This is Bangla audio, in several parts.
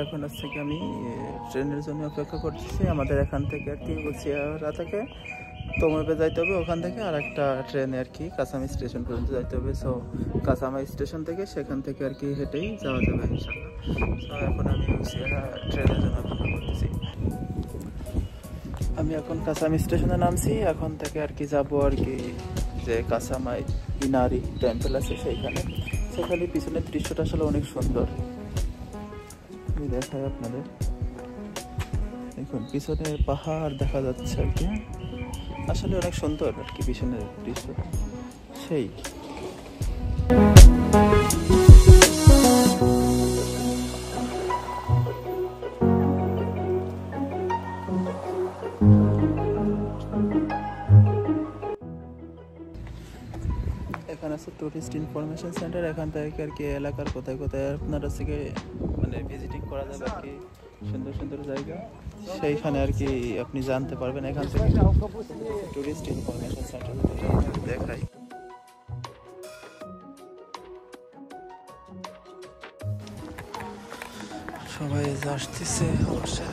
এখন হচ্ছে কি আমি ট্রেনের জন্য অপেক্ষা করতেছি। আমাদের এখান থেকে আর কি গুছিয়ারা থেকে তমুপে যাইতে হবে, ওখান থেকে আর একটা ট্রেনে আর কি কাসামি স্টেশন পর্যন্ত যাইতে হবে। সো কাসামা স্টেশন থেকে সেখান থেকে আর কি হেঁটেই যাওয়া যাবে ইনশাল্লাহ। সো এখন আমি গুছিয়ারা ট্রেনের জন্য অপেক্ষা করতেছি। আমি এখন কাসামি স্টেশনে নামছি, এখন থেকে আর কি যাবো আর কি যে কাসামাই ইনারি টেম্পল আছে সেইখানে। সেখানে পিছনের দৃশ্যটা আসলে অনেক সুন্দর, আমি দেখাই আপনাদের। দেখুন পিছনে পাহাড় দেখা যাচ্ছে আর কি, আসলে অনেক সুন্দর আর কি পিছনের দৃশ্য সেই। এখানে আছে টুরিস্ট ইনফরমেশন সেন্টার, এখান থেকে আর কি এলাকার কোথায় কোথায় আপনার হচ্ছে কি মানে ভিজিটিং করা যাবে আর কি, সুন্দর সুন্দর জায়গা সেইখানে আর কি আপনি জানতে পারবেন। এখান থেকে টুরিস্ট ইনফরমেশন সেন্টার দেখাই। সবাই আসতেছে অবশ্যই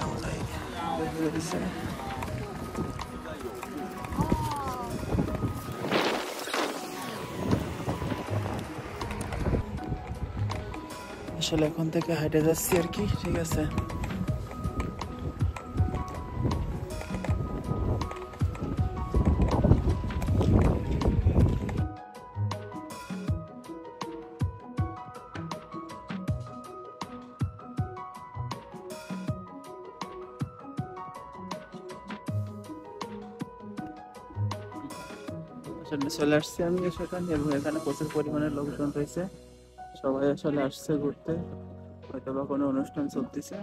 আসলে এখন থেকে হাইটে যাচ্ছি আর কি, ঠিক আছে। চলে আসছি আমি সেখানে, এবং এখানে প্রচুর পরিমাণে লোকজন রয়েছে, সবাই আসলে আসছে ঘুরতে, হয়তো বা কোনো অনুষ্ঠান চলতেছে।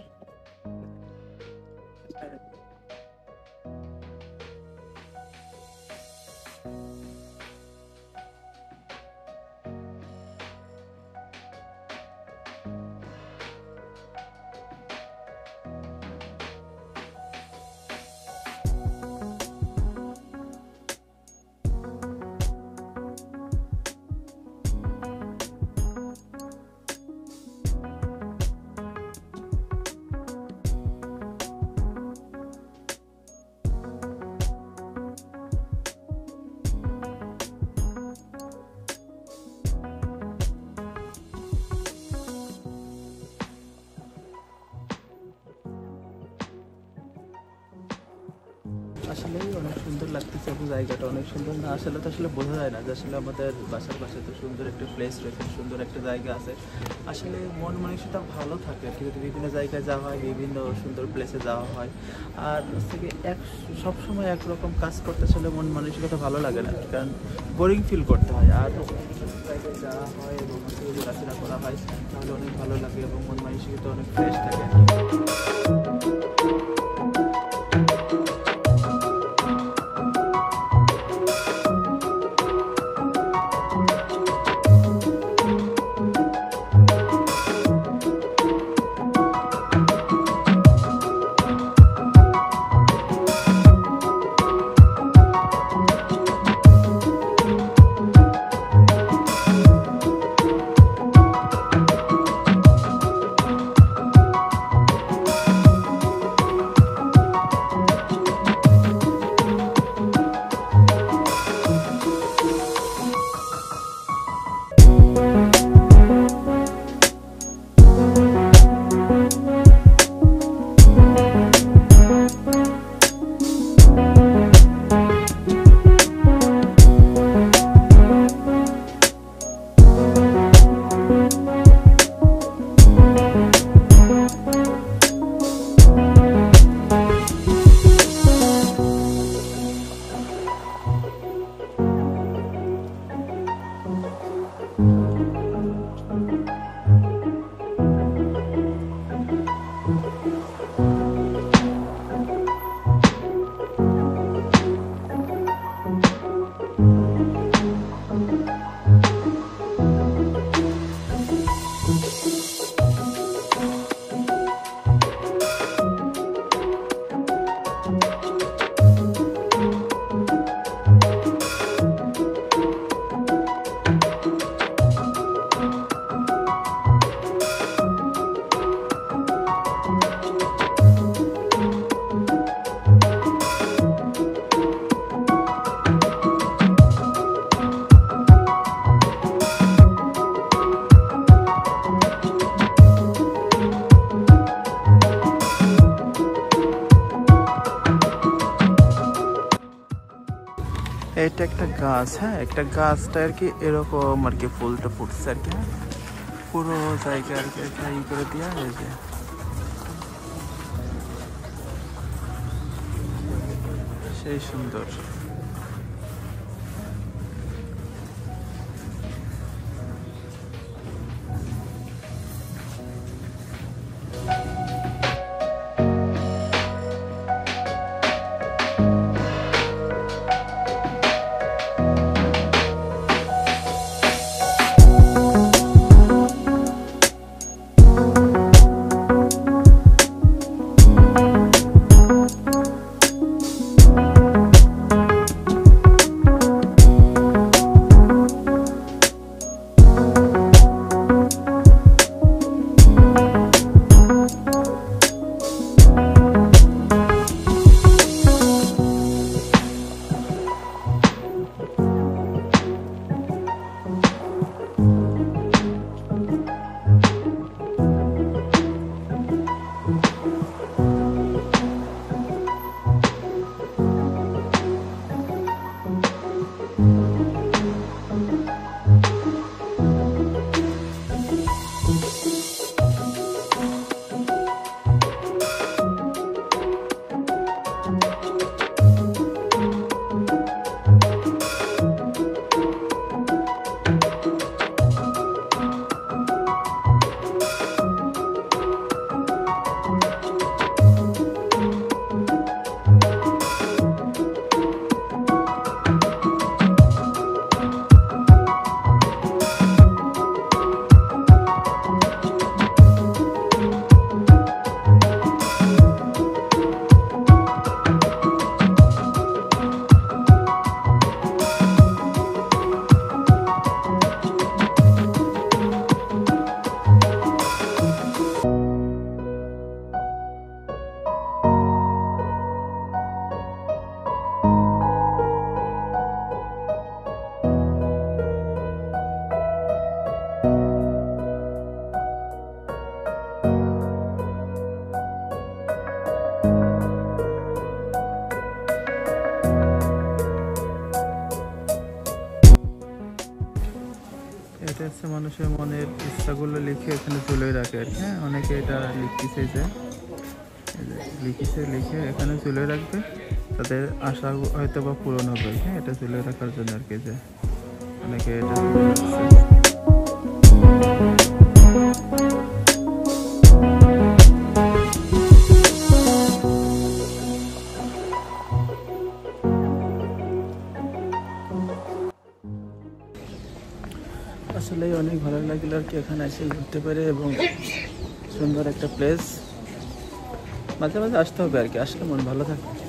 আসলে অনেক সুন্দর লাগতেছে, জায়গাটা অনেক সুন্দর না আসলে তো আসলে বোঝা যায় না যে আসলে আমাদের বাসার পাশে তো সুন্দর একটা প্লেস রয়েছে, সুন্দর একটা জায়গা আছে। আসলে মন মানসিকতা ভালো থাকে আর কি যদি বিভিন্ন জায়গায় যাওয়া হয়, বিভিন্ন সুন্দর প্লেসে যাওয়া হয়। আর হচ্ছে কি সবসময় একরকম কাজ করতে আসলে মন মানসিকতা ভালো লাগে না, কারণ বোরিং ফিল করতে হয়। আর জায়গায় যাওয়া হয় এবং ঘোরাফেরা করা হয় তাহলে অনেক ভালো লাগে এবং মন মানসিকতা অনেক ফ্রেশ থাকে। গাছ, হ্যাঁ একটা গাছটা আর কি এরকম আর কি ফুলটা ফুটছে আর কি, হ্যাঁ পুরো জায়গা আর কি ই করে দিয়া এই যে সেই সুন্দর। এটা হচ্ছে মানুষের মনের ইচ্ছাগুলো লিখে এখানে তুলে রাখে আর কি, হ্যাঁ অনেকে এটা লিখতেছে যে লিখে এখানে তুলে রাখবে, তাদের আশা হয়তো বা পূরণ হবে, হ্যাঁ এটা তুলে রাখার জন্য আর কি, যে অনেকে এটা আসলে অনেক ভালো লাগলো আর কি এখানে এসে ঘুরতে পারে, এবং সুন্দর একটা প্লেস, মাঝে মাঝে আসতে হবে আর কি, আসলে মন ভালো থাকে।